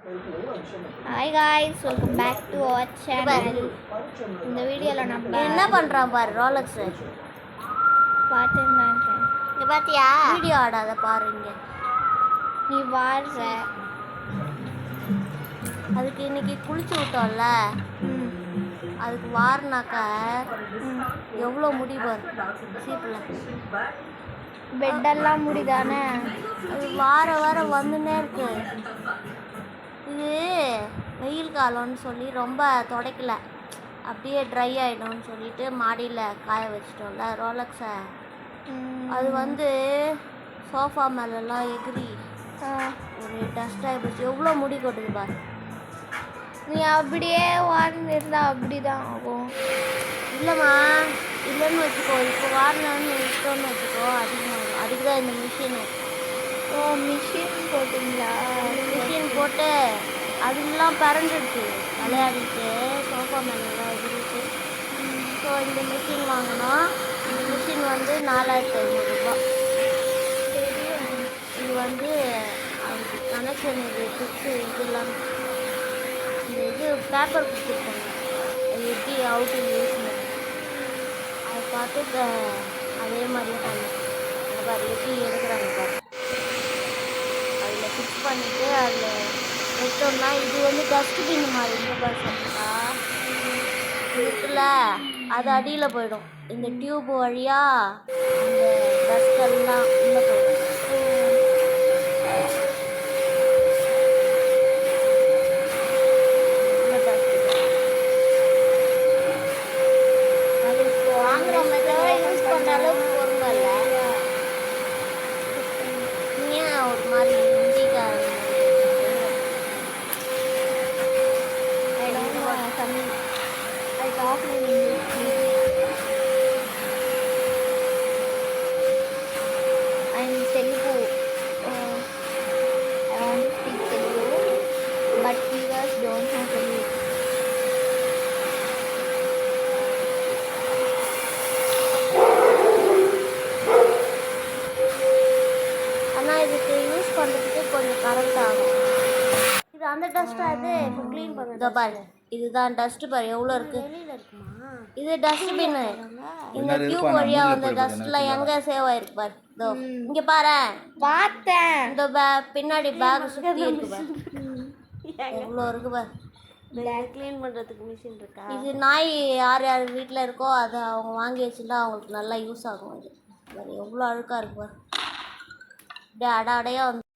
Hi guys, welcome back to our channel. இந்த வீடியோவில் நம்ம என்ன பண்ணுறான் பாரு ரோலக்ஸு பார்த்துருந்தாங்க. இங்கே பார்த்தியா வீடியோ ஆடாத பாருங்க. நீ வாடுற அதுக்கு இன்னைக்கு குளிச்சு விட்டோம்ல, அதுக்கு வாரினாக்கா எவ்வளோ முடி வரும் சீப்பில். பெட்டெல்லாம் முடிதானே, அது வார வாரம் வந்துன்னே இருக்கு. இது வெயில் காலம்னு சொல்லி ரொம்ப துடைக்கல, அப்படியே ட்ரை ஆகிடும்னு சொல்லிட்டு மாடியில் காய வச்சிட்டோம்ல ரோலக்ஸை. அது வந்து சோஃபா மேலெல்லாம் எகிரி ஒரு டஸ்ட் ஆகிடுச்சு. எவ்வளோ முடி கொட்டுது பாரு. நீ அப்படியே வார்ந்துருந்தா அப்படி தான் ஆகும். இல்லைம்மா, இல்லைன்னு வச்சுக்கோ, இப்போ வாரினான்னு விட்டோன்னு வச்சுக்கோ அதிகமாகும். அதுக்கு தான் இந்த மிஷினு. ஓ, மிஷின் போட்டிங்களா? மிஷின் போட்டு அதுலாம் பறந்துடுச்சு விளையாடிட்டு சோஃபா மேலாம் எதிரிட்டு. ஸோ இந்த மிஷின் வாங்கினோம். இந்த மிஷின் வந்து 4500 ரூபா. இது வந்து அதுக்கு கனெக்ஷன், இது ஃபிக்ஸு, இதெல்லாம் இந்த இது பேப்பர் கொடுத்துருக்காங்க, அது எப்படி அவுட்டு யூஸ் பண்ணி அதை பார்த்து அதே மாதிரியே பண்ணேன். அந்த பாரு எப்படி எடுக்கிறாங்க பாரு. அதில் ஃபிக்ஸ் பண்ணிவிட்டு அதில் வச்சோம்னா இது வந்து டஸ்ட்பின் மாதிரி இந்த பாரு சொல்லுங்களா இருக்குல்ல, அது அடியில் போயிடும். இந்த டியூப் வழியாக அந்த டஸ்டெல்லாம் உள்ளே போயிடும். But viewers don't have to leave. ஆனால் இதுக்கு யூஸ் பண்ணுறதுக்கு கொஞ்சம் கரண்ட் ஆகும். இது அந்த டஸ்ட்டாக இது இப்போ க்ளீன் பண்ணுறதா பாரு. இதுதான் டஸ்ட்டு பாரு எவ்வளோ இருக்குது. வெளியில் இருக்குமா இது டஸ்ட்பின்னு. இந்த டியூப் வழியாக வந்த டஸ்ட்லாம் எங்கே சேவ் ஆகிருக்கு பாரு. இதோ இங்கே பாரு, பார்த்தேன். இந்த பின்னாடி பேக் சுற்றி இருக்கு பாரு, எவ்வளோ இருக்கு பாரு. க்ளீன் பண்ணுறதுக்கு மிஷின் இருக்கா? இது நாய் யார் யார் வீட்டில் இருக்கோ அதை அவங்க வாங்கி வச்சுட்டா அவங்களுக்கு நல்லா யூஸ் ஆகும். இது பாரு எவ்வளோ அழுக்காக இருக்கு பாரு. அப்படியே அடையாக வந்து